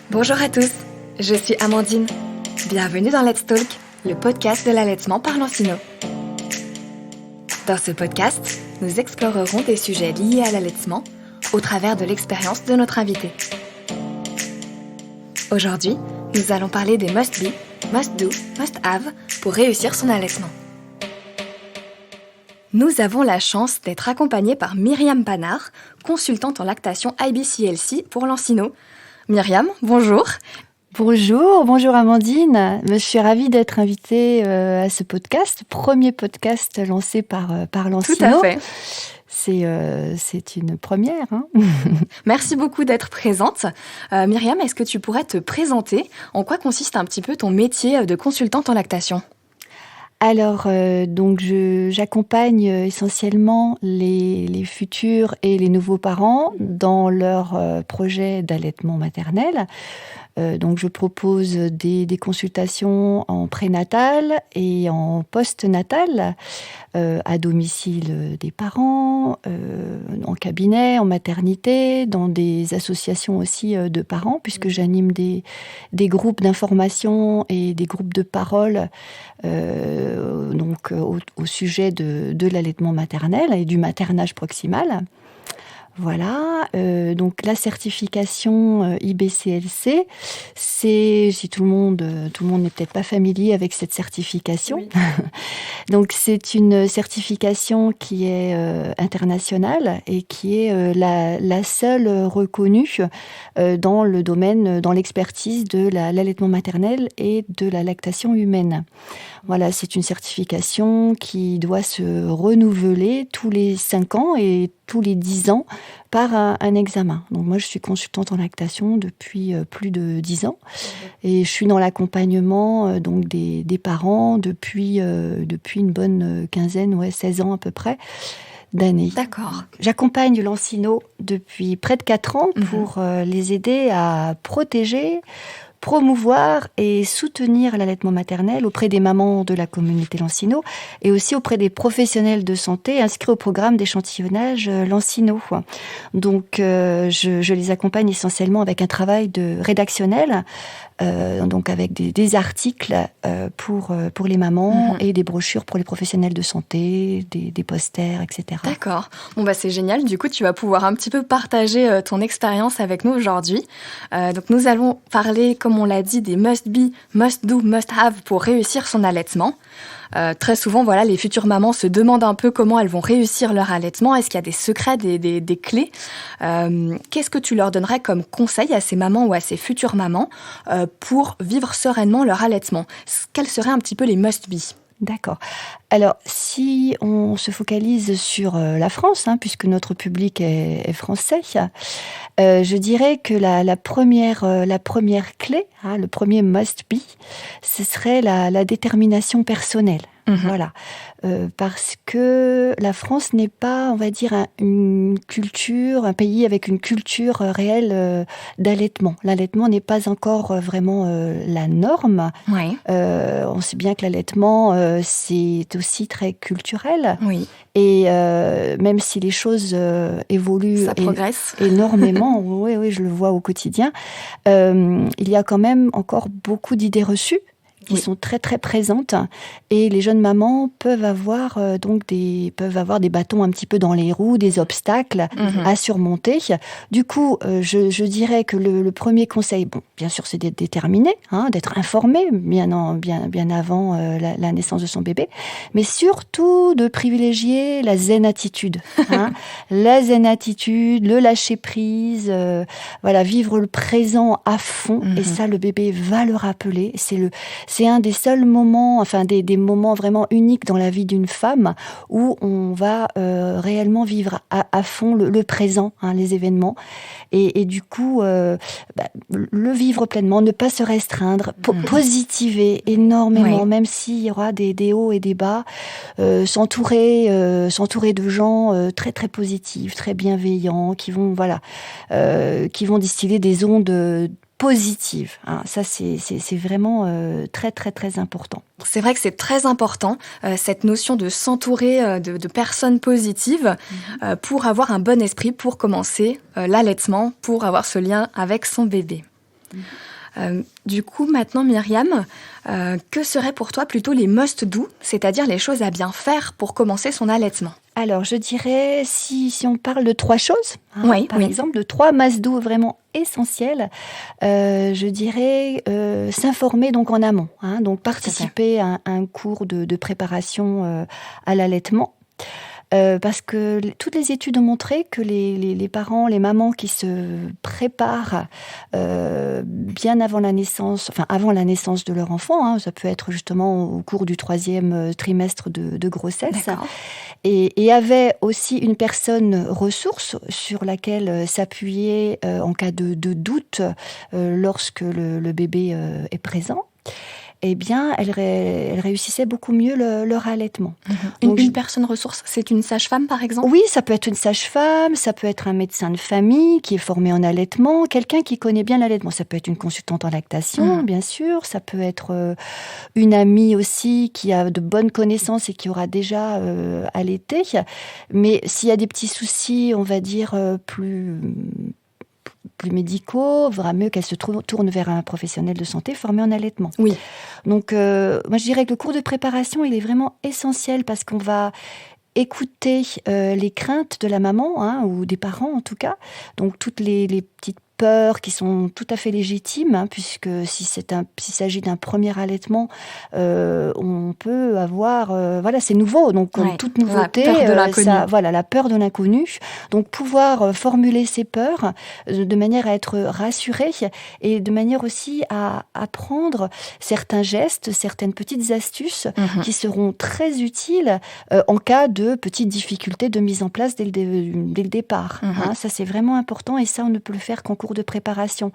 Bonjour à tous, je suis Amandine. Bienvenue dans Let's Talk, le podcast de l'allaitement par Lancino. Dans ce podcast, nous explorerons des sujets liés à l'allaitement au travers de l'expérience de notre invité. Aujourd'hui, nous allons parler des must-be, must-do, must-have pour réussir son allaitement. Nous avons la chance d'être accompagnés par Myriam Panard, consultante en lactation IBCLC pour Lancino. Myriam, bonjour. Bonjour Amandine. Je suis ravie d'être invitée à ce podcast, premier podcast lancé par Lancino. Tout à fait. C'est une première. Hein. Merci beaucoup d'être présente. Myriam, est-ce que tu pourrais te présenter? En quoi consiste un petit peu ton métier de consultante en lactation? Alors, j'accompagne essentiellement les futurs et les nouveaux parents dans leur projet d'allaitement maternel. Donc, je propose des consultations en prénatal et en postnatal, à domicile des parents, en cabinet, en maternité, dans des associations aussi de parents, puisque j'anime des groupes d'information et des groupes de parole au sujet de l'allaitement maternel et du maternage proximal. Voilà, donc la certification IBCLC, c'est, si tout le monde n'est peut-être pas familier avec cette certification, oui. Donc c'est une certification qui est internationale et qui est la seule reconnue dans le domaine, dans l'expertise de l'allaitement maternel et de la lactation humaine. Voilà, c'est une certification qui doit se renouveler tous les 5 ans et tous les 10 ans par un examen. Donc moi, je suis consultante en lactation depuis plus de 10 ans et je suis dans l'accompagnement des parents depuis une bonne quinzaine, 16 ans à peu près d'années. D'accord. J'accompagne Lancino depuis près de 4 ans pour les aider à protéger, promouvoir et soutenir l'allaitement maternel auprès des mamans de la communauté Lancino et aussi auprès des professionnels de santé inscrits au programme d'échantillonnage Lancino. Donc, je les accompagne essentiellement avec un travail rédactionnel, donc avec des articles pour les mamans et des brochures pour les professionnels de santé, des posters, etc. D'accord. Bon, c'est génial. Du coup, tu vas pouvoir un petit peu partager ton expérience avec nous aujourd'hui. Donc, nous allons parler, comme on l'a dit, des must-be, must-do, must-have pour réussir son allaitement. Très souvent, les futures mamans se demandent un peu comment elles vont réussir leur allaitement. Est-ce qu'il y a des secrets, des clés? Qu'est-ce que tu leur donnerais comme conseil à ces mamans ou à ces futures mamans pour vivre sereinement leur allaitement? Quels seraient un petit peu les must-be? D'accord. Alors, si on se focalise sur la France, puisque notre public est français, je dirais que la première clé, le premier must-be, ce serait la détermination personnelle. Voilà. Parce que la France n'est pas, on va dire, un pays avec une culture réelle d'allaitement. L'allaitement n'est pas encore vraiment la norme. Oui. On sait bien que l'allaitement, c'est aussi très culturel. Oui. Et même si les choses évoluent ça progresse. Énormément, oui, je le vois au quotidien, il y a quand même encore beaucoup d'idées reçues qui sont très très présentes et les jeunes mamans peuvent avoir des bâtons un petit peu dans les roues, des obstacles à surmonter. Du coup, je dirais que le premier conseil, bien sûr, c'est d'être déterminé, d'être informé bien avant la naissance de son bébé, mais surtout de privilégier la zen attitude, la zen attitude, le lâcher prise, vivre le présent à fond. Et ça, le bébé va le rappeler. C'est un des seuls moments, des moments vraiment uniques dans la vie d'une femme où on va réellement vivre à fond le présent, les événements. Et du coup, le vivre pleinement, ne pas se restreindre, positiver énormément, même s'il y aura des hauts et des bas, s'entourer de gens très très positifs, très bienveillants, qui vont distiller des ondes positive. Ça, c'est vraiment très, très, très important. C'est vrai que c'est très important, cette notion de s'entourer de personnes positives pour avoir un bon esprit, pour commencer l'allaitement, pour avoir ce lien avec son bébé. Du coup, maintenant, Myriam, que seraient pour toi plutôt les must-do, c'est-à-dire les choses à bien faire pour commencer son allaitement? Alors, je dirais, si on parle de 3 choses, par Oui. exemple, de 3 must-do vraiment essentiels, je dirais s'informer donc en amont, donc participer à un cours de préparation à l'allaitement. Parce que toutes les études ont montré que les parents, les mamans qui se préparent bien avant la naissance, avant la naissance de leur enfant, ça peut être justement au cours du 3e trimestre de grossesse, et avaient aussi une personne ressource sur laquelle s'appuyer en cas de doute lorsque le bébé est présent. Eh bien, elles réussissaient beaucoup mieux leur allaitement. Donc, une personne ressource, c'est une sage-femme, par exemple? Oui, ça peut être une sage-femme, ça peut être un médecin de famille qui est formé en allaitement, quelqu'un qui connaît bien l'allaitement. Ça peut être une consultante en lactation, bien sûr. Ça peut être une amie aussi qui a de bonnes connaissances et qui aura déjà allaité. Mais s'il y a des petits soucis, on va dire, plus médicaux, il vaudra mieux qu'elle se tourne vers un professionnel de santé formé en allaitement. Oui. Donc, moi, je dirais que le cours de préparation, il est vraiment essentiel parce qu'on va écouter les craintes de la maman, ou des parents en tout cas. Donc, toutes les petites peurs qui sont tout à fait légitimes, puisque s'il s'agit d'un premier allaitement, on peut avoir, c'est nouveau, donc comme toute nouveauté, la peur de l'inconnu. La peur de l'inconnu. Donc pouvoir formuler ces peurs de manière à être rassuré et de manière aussi à apprendre certains gestes, certaines petites astuces qui seront très utiles en cas de petites difficultés de mise en place dès le départ. Ça, c'est vraiment important et ça, on ne peut le faire qu'en cours de préparation.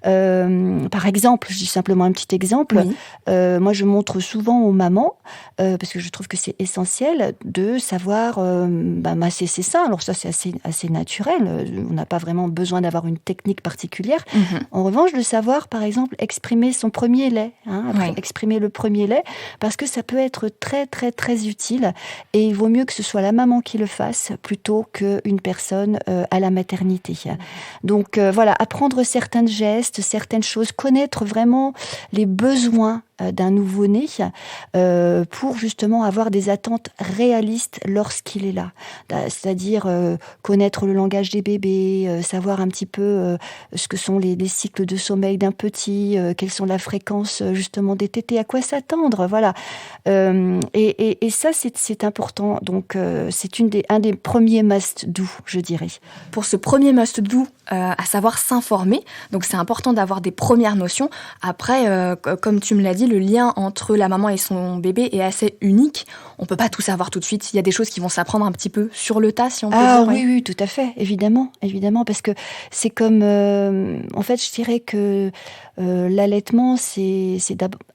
Par exemple, je dis simplement un petit exemple, moi je montre souvent aux mamans, parce que je trouve que c'est essentiel de savoir masser ses seins. Alors ça c'est assez naturel, on n'a pas vraiment besoin d'avoir une technique particulière. En revanche, de savoir par exemple exprimer son premier lait, exprimer le premier lait, parce que ça peut être très très très utile et il vaut mieux que ce soit la maman qui le fasse plutôt qu'une personne à la maternité. Donc apprendre certains gestes, certaines choses, connaître vraiment les besoins d'un nouveau-né pour justement avoir des attentes réalistes lorsqu'il est là. C'est-à-dire connaître le langage des bébés, savoir un petit peu ce que sont les cycles de sommeil d'un petit, quelles sont la fréquence justement des tétés, à quoi s'attendre, voilà. Et ça, c'est important. Donc, c'est un des premiers must-do, je dirais. Pour ce premier must-do, à savoir s'informer, donc c'est important d'avoir des premières notions. Après, comme tu me l'as dit, le lien entre la maman et son bébé est assez unique. On peut pas tout savoir tout de suite. Il y a des choses qui vont s'apprendre un petit peu sur le tas, si on peut dire. Oui, tout à fait, évidemment, parce que c'est comme, en fait, je dirais que l'allaitement, c'est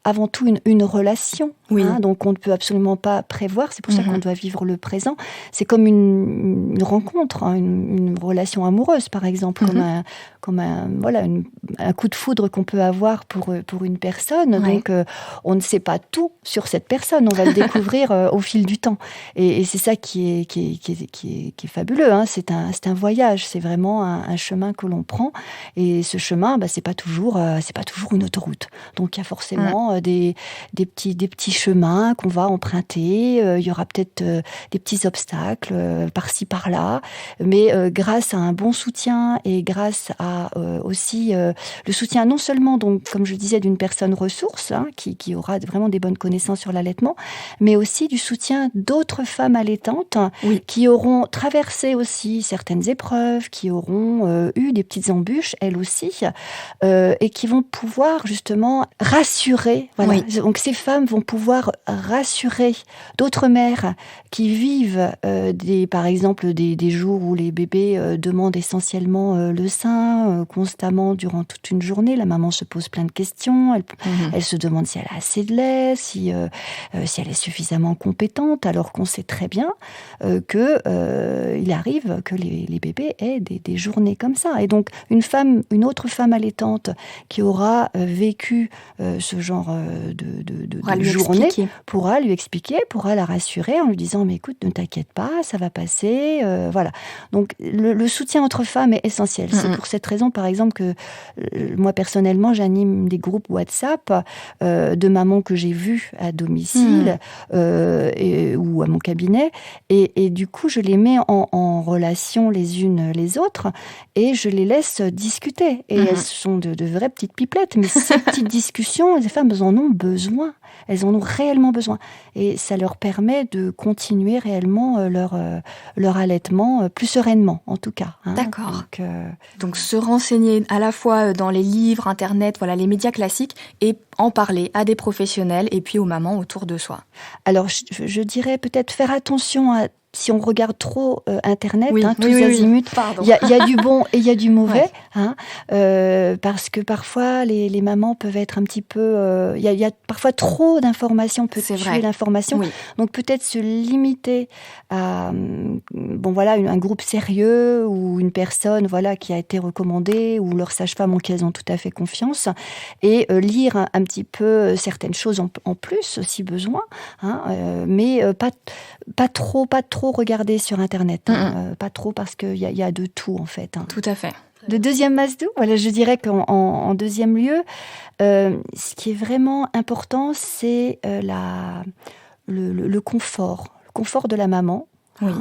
avant tout une relation. Donc, on ne peut absolument pas prévoir. C'est pour ça qu'on doit vivre le présent. C'est comme une rencontre, une relation amoureuse, par exemple, comme un coup de foudre qu'on peut avoir pour une personne. Donc, on ne sait pas tout sur cette personne. On va le découvrir au fil du temps. Et c'est ça qui est fabuleux. C'est un voyage. C'est vraiment un chemin que l'on prend. Et ce chemin, c'est pas toujours une autoroute. Donc, il y a forcément des petits chemins qu'on va emprunter. Il y aura peut-être des petits obstacles par-ci, par-là. Mais grâce à un bon soutien et grâce à aussi le soutien non seulement, donc, comme je disais, d'une personne ressource qui aura vraiment des bonnes connaissances sur l'allaitement, mais aussi du soutien d'autres femmes allaitantes qui auront traversé aussi certaines épreuves, qui auront eu des petites embûches, elles aussi, et qui vont pouvoir justement rassurer. Donc ces femmes vont pouvoir rassurer d'autres mères qui vivent par exemple des jours où les bébés demandent essentiellement le sein constamment durant toute une journée. La maman se pose plein de questions, elle se demande demande si elle a assez de lait, si elle est suffisamment compétente, alors qu'on sait très bien qu'il arrive que les bébés aient des journées comme ça. Et donc, une autre femme allaitante qui aura vécu ce genre de journée pourra lui expliquer, pourra la rassurer en lui disant « mais écoute, ne t'inquiète pas, ça va passer ». Voilà. Donc, le soutien entre femmes est essentiel. C'est pour cette raison, par exemple, que moi, personnellement, j'anime des groupes WhatsApp de mamans que j'ai vues à domicile ou à mon cabinet. Et du coup, je les mets en relation les unes les autres et je les laisse discuter. Et elles sont de vraies petites pipelettes. Mais ces petites discussions, les femmes en ont besoin. Elles en ont réellement besoin. Et ça leur permet de continuer réellement leur allaitement plus sereinement, en tout cas. D'accord. Donc, se renseigner à la fois dans les livres, Internet, voilà, les médias classiques, et en parler à des professionnels et puis aux mamans autour de soi. Alors, je dirais peut-être faire attention à... Si on regarde trop Internet, tous azimuts, il y a du bon et il y a du mauvais, parce que parfois les mamans peuvent être un petit peu... Il y a parfois trop d'informations, peut tuer l'information. Oui. Donc peut-être se limiter à un groupe sérieux ou une personne qui a été recommandée ou leur sage-femme en qui elles ont tout à fait confiance et lire un petit peu certaines choses en plus si besoin, mais pas trop regarder sur Internet, pas trop parce qu'il y a de tout en fait. Tout à fait. Le deuxième masdou, je dirais qu'en deuxième lieu, ce qui est vraiment important, c'est le confort de la maman. Oui.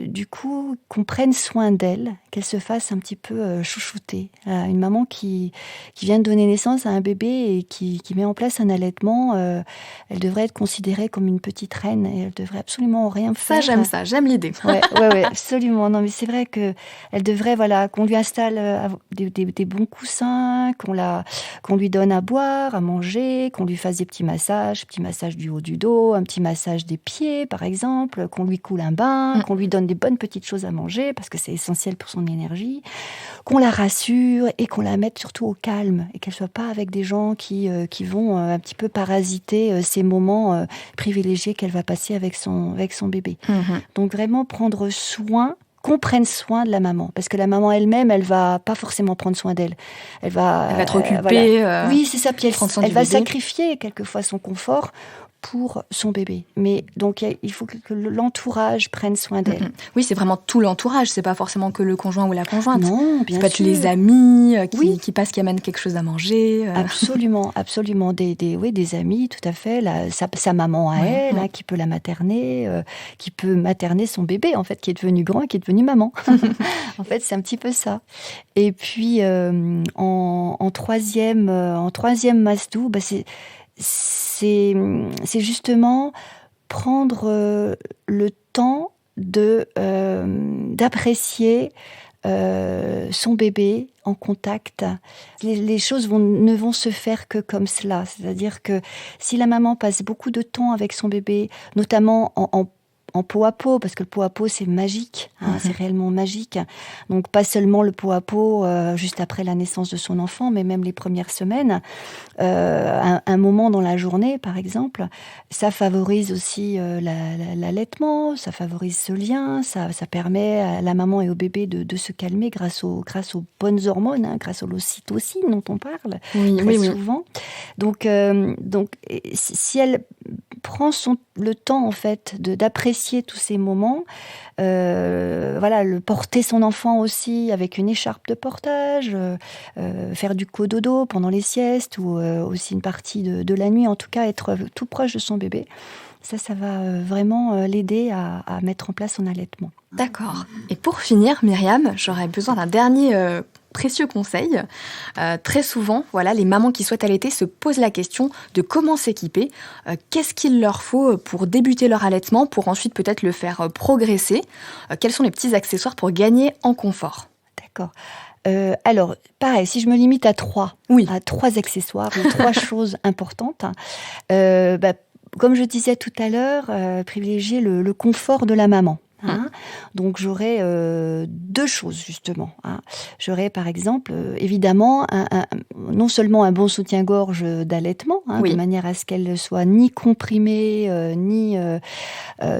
Du coup, qu'on prenne soin d'elle, qu'elle se fasse un petit peu chouchouter. Une maman qui vient de donner naissance à un bébé et qui met en place un allaitement, elle devrait être considérée comme une petite reine et elle devrait absolument rien faire. J'aime l'idée. Ouais, absolument. Non, mais c'est vrai que elle devrait, qu'on lui installe des bons coussins, qu'on lui donne à boire, à manger, qu'on lui fasse des petits massages du haut du dos, un petit massage des pieds, par exemple, qu'on lui coule un bain, qu'on lui donne des bonnes petites choses à manger parce que c'est essentiel pour son énergie, qu'on la rassure et qu'on la mette surtout au calme et qu'elle soit pas avec des gens qui vont un petit peu parasiter ces moments privilégiés qu'elle va passer avec son bébé. Donc vraiment prendre soin, qu'on prenne soin de la maman. Parce que la maman elle-même, elle va pas forcément prendre soin d'elle. Elle va être occupée. Oui, c'est ça. Puis elle va sacrifier quelquefois son confort pour son bébé. Mais donc, il faut que l'entourage prenne soin d'elle. Oui, c'est vraiment tout l'entourage. C'est pas forcément que le conjoint ou la conjointe. Non, bien sûr. Ça peut être les amis qui passent, qui amènent quelque chose à manger. Absolument. Des amis, tout à fait. Sa maman à elle, qui peut la materner, qui peut materner son bébé, en fait, qui est devenu grand et qui est devenu maman. En fait, c'est un petit peu ça. Et puis, en troisième masdou, c'est justement prendre le temps d'apprécier son bébé en contact. Les choses ne vont se faire que comme cela. C'est-à-dire que si la maman passe beaucoup de temps avec son bébé, notamment en peau à peau, parce que le peau à peau, c'est magique, c'est réellement magique. Donc, pas seulement le peau à peau juste après la naissance de son enfant, mais même les premières semaines. Un moment dans la journée, par exemple, ça favorise aussi l'allaitement, ça favorise ce lien, ça permet à la maman et au bébé de se calmer grâce aux bonnes hormones, grâce aux l'ocytocine dont on parle très souvent. Donc, si elle prend le temps, en fait, d'apprécier tous ces moments, porter son enfant aussi avec une écharpe de portage, faire du cododo pendant les siestes ou aussi une partie de la nuit, en tout cas être tout proche de son bébé. Ça va vraiment l'aider à mettre en place son allaitement. D'accord. Et pour finir, Myriam, j'aurais besoin d'un dernier précieux conseil. Très souvent, les mamans qui souhaitent allaiter se posent la question de comment s'équiper. Qu'est-ce qu'il leur faut pour débuter leur allaitement, pour ensuite peut-être le faire progresser? Quels sont les petits accessoires pour gagner en confort? D'accord. Alors, pareil, si je me limite à trois accessoires, ou 3 choses importantes, comme je disais tout à l'heure, privilégier le confort de la maman. Donc j'aurai deux choses justement. J'aurai par exemple évidemment non seulement un bon soutien-gorge d'allaitement, de manière à ce qu'elle soit ni comprimée ni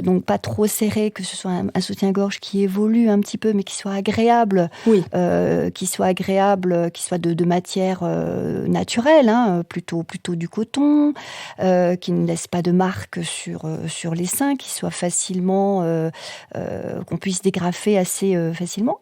donc pas trop serrée, que ce soit un soutien-gorge qui évolue un petit peu mais qui soit agréable, qui soit de matière naturelle, plutôt du coton, qui ne laisse pas de marque sur les seins, qui soit facilement qu'on puisse dégrafer assez facilement.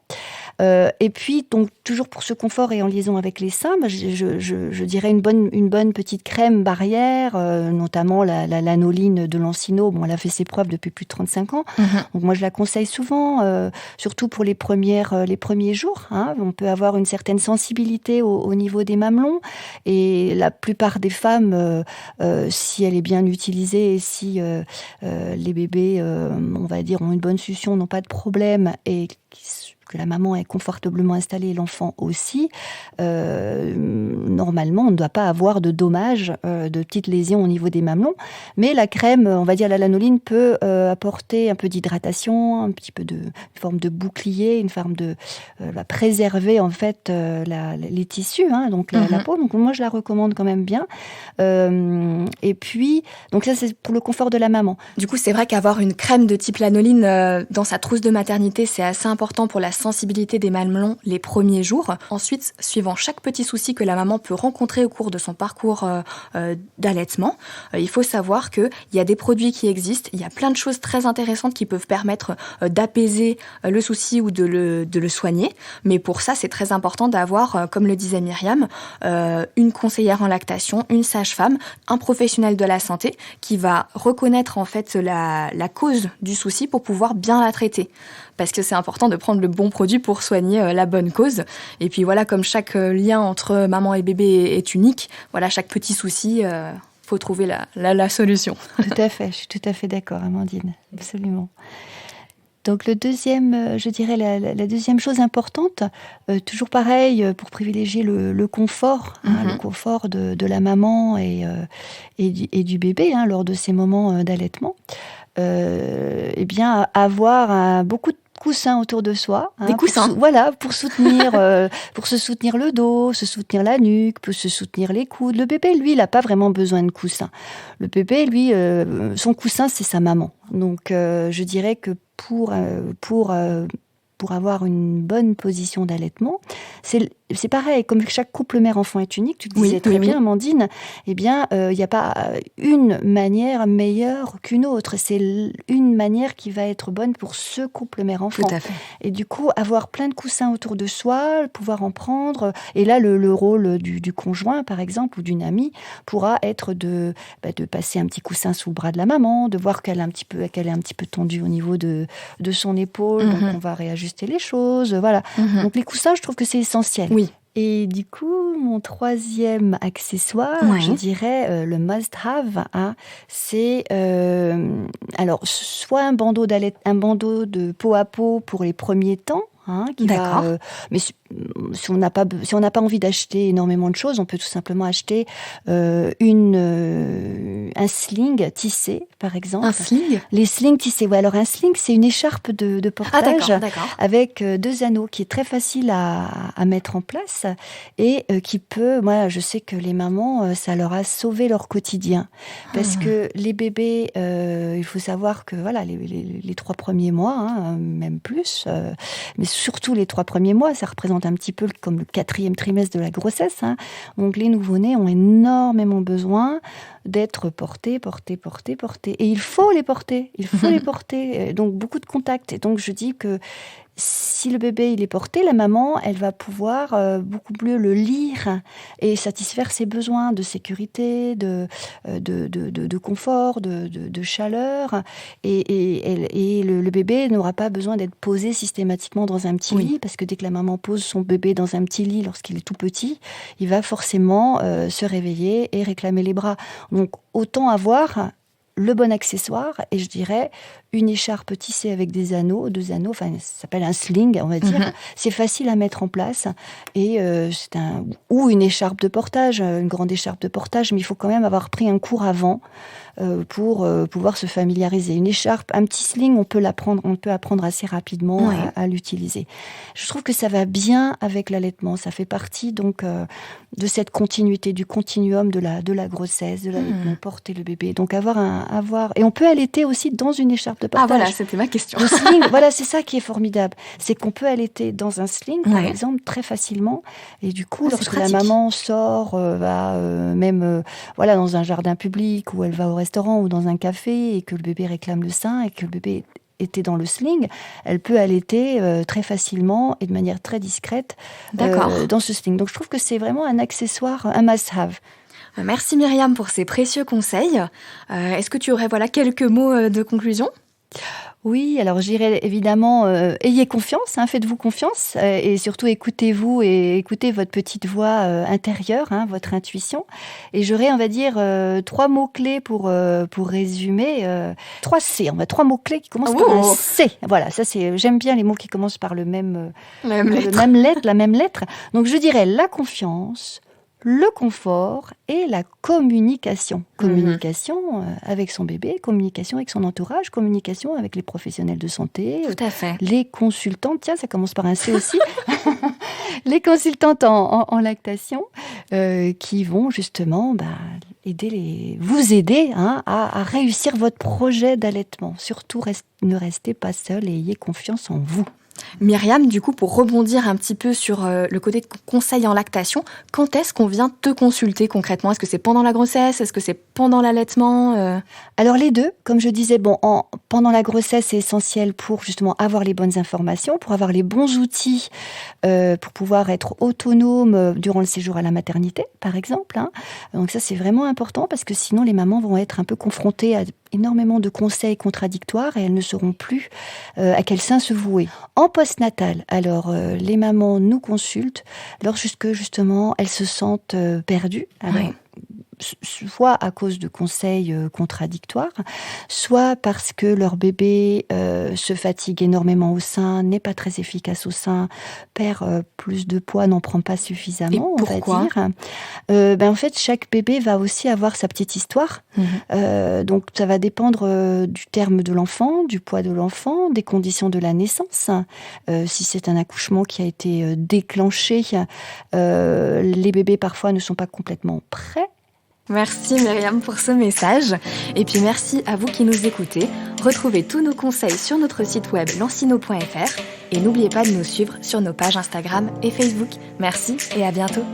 Et puis, donc, toujours pour ce confort et en liaison avec les seins, je dirais une bonne petite crème barrière, notamment la lanoline de Lancino. Bon, elle a fait ses preuves depuis plus de 35 ans. Donc, moi, je la conseille souvent, surtout pour les premiers jours. On peut avoir une certaine sensibilité au niveau des mamelons. Et la plupart des femmes, si elle est bien utilisée et si les bébés, on va dire, ont une bonne succion, n'ont pas de problème et que la maman est confortablement installée et l'enfant aussi, normalement, on ne doit pas avoir de dommages, de petites lésions au niveau des mamelons. Mais la crème, on va dire la lanoline, peut apporter un peu d'hydratation, un petit peu une forme de bouclier, une forme de va préserver en fait les tissus, donc la peau. Donc moi, je la recommande quand même bien. Et puis, donc ça, c'est pour le confort de la maman. Du coup, c'est vrai qu'avoir une crème de type lanoline dans sa trousse de maternité, c'est assez important pour la sensibilité des mamelons les premiers jours. Ensuite, suivant chaque petit souci que la maman peut rencontrer au cours de son parcours d'allaitement, il faut savoir qu'il y a des produits qui existent, il y a plein de choses très intéressantes qui peuvent permettre d'apaiser le souci ou de le soigner. Mais pour ça, c'est très important d'avoir, comme le disait Myriam, une conseillère en lactation, une sage-femme, un professionnel de la santé qui va reconnaître en fait la cause du souci pour pouvoir bien la traiter. Parce que c'est important de prendre le bon produit pour soigner la bonne cause. Et puis voilà, comme chaque lien entre maman et bébé est unique, voilà, chaque petit souci, faut trouver la solution. Tout à fait, je suis tout à fait d'accord, Amandine, absolument. Donc le deuxième, je dirais la deuxième chose importante, toujours pareil, pour privilégier le confort, le confort de la maman et du bébé lors de ces moments d'allaitement. Eh bien, avoir beaucoup de coussins autour de soi. Des coussins. Pour soutenir, pour se soutenir le dos, se soutenir la nuque, pour se soutenir les coudes. Le bébé, lui, il n'a pas vraiment besoin de coussins. Le bébé, lui, son coussin, c'est sa maman. Donc, je dirais que pour avoir une bonne position d'allaitement, c'est pareil, comme chaque couple mère-enfant est unique, tu le disais très bien, Amandine, eh bien, il n'y a pas une manière meilleure qu'une autre. C'est une manière qui va être bonne pour ce couple mère-enfant. Tout à fait. Et du coup, avoir plein de coussins autour de soi, pouvoir en prendre. Et là, le rôle du conjoint, par exemple, ou d'une amie, pourra être de passer un petit coussin sous le bras de la maman, de voir qu'elle est un petit peu tendue au niveau de son épaule, donc on va réajuster les choses, voilà. Donc les coussins, je trouve que c'est essentiel. Oui. Et du coup, mon troisième accessoire, je dirais le must-have, c'est alors soit un bandeau de peau à peau pour les premiers temps. Mais si on n'a pas envie d'acheter énormément de choses, on peut tout simplement acheter un sling tissé, par exemple. Un sling ? Les slings tissés. Ouais, alors un sling, c'est une écharpe de portage avec 2 anneaux qui est très facile à mettre en place et qui peut. Moi, je sais que les mamans, ça leur a sauvé leur quotidien parce que les bébés, il faut savoir que voilà, les 3 premiers mois, même plus, mais surtout les 3 premiers mois, ça représente un petit peu comme le 4e trimestre de la grossesse. Donc les nouveau-nés ont énormément besoin d'être portés. Et il faut les porter. Donc beaucoup de contacts. Et donc je dis que si le bébé il est porté, la maman, elle va pouvoir beaucoup mieux le lire et satisfaire ses besoins de sécurité, de confort, de chaleur. Et le bébé n'aura pas besoin d'être posé systématiquement dans un petit lit, parce que dès que la maman pose son bébé dans un petit lit lorsqu'il est tout petit, il va forcément se réveiller et réclamer les bras. Donc autant avoir le bon accessoire et je dirais une écharpe tissée avec des anneaux, 2 anneaux, enfin ça s'appelle un sling, on va dire. C'est facile à mettre en place et ou une écharpe de portage, une grande écharpe de portage, mais il faut quand même avoir pris un cours avant pour pouvoir se familiariser. Une écharpe, un petit sling, on peut apprendre assez rapidement à l'utiliser. Je trouve que ça va bien avec l'allaitement. Ça fait partie donc de cette continuité, du continuum de la grossesse, de l'allaitement, porter le bébé. Donc et on peut allaiter aussi dans une écharpe de portage. Ah voilà, c'était ma question. Le sling, voilà, c'est ça qui est formidable. C'est qu'on peut allaiter dans un sling, par exemple, très facilement. Et du coup, lorsque la maman sort, dans un jardin public, ou elle va au restaurant ou dans un café, et que le bébé réclame le sein, et que le bébé était dans le sling, elle peut allaiter très facilement et de manière très discrète dans ce sling. Donc je trouve que c'est vraiment un accessoire, un must-have. Merci Myriam pour ces précieux conseils. Est-ce que tu aurais quelques mots de conclusion ? Oui, alors je dirais évidemment, ayez confiance, faites-vous confiance et surtout écoutez-vous et écoutez votre petite voix intérieure, votre intuition. Et j'aurais, on va dire, 3 mots-clés pour résumer. 3 C, 3 mots-clés qui commencent par un C. Voilà, ça j'aime bien les mots qui commencent par la même lettre. Donc je dirais la confiance, le confort et la communication. Communication avec son bébé, communication avec son entourage, communication avec les professionnels de santé. Tout à fait. Les consultantes, tiens, ça commence par un C aussi. Les consultantes en lactation qui vont justement vous aider à réussir votre projet d'allaitement. Surtout, ne restez pas seul et ayez confiance en vous. Myriam, du coup, pour rebondir un petit peu sur le côté conseil en lactation, quand est-ce qu'on vient te consulter concrètement ? Est-ce que c'est pendant la grossesse ? Est-ce que c'est pendant l'allaitement ? Alors les deux, comme je disais, pendant la grossesse, c'est essentiel pour justement avoir les bonnes informations, pour avoir les bons outils, pour pouvoir être autonome durant le séjour à la maternité, par exemple. Donc ça, c'est vraiment important parce que sinon, les mamans vont être un peu confrontées à énormément de conseils contradictoires et elles ne sauront plus à quel sein se vouer. En postnatal, alors les mamans nous consultent lorsque justement elles se sentent perdues. Alors, soit à cause de conseils contradictoires, soit parce que leur bébé se fatigue énormément au sein, n'est pas très efficace au sein, perd plus de poids, n'en prend pas suffisamment, on va dire. En fait, chaque bébé va aussi avoir sa petite histoire. Donc, ça va dépendre du terme de l'enfant, du poids de l'enfant, des conditions de la naissance. Si c'est un accouchement qui a été déclenché, les bébés parfois ne sont pas complètement prêts. Merci Myriam pour ce message. Et puis merci à vous qui nous écoutez. Retrouvez tous nos conseils sur notre site web lancino.fr et n'oubliez pas de nous suivre sur nos pages Instagram et Facebook. Merci et à bientôt.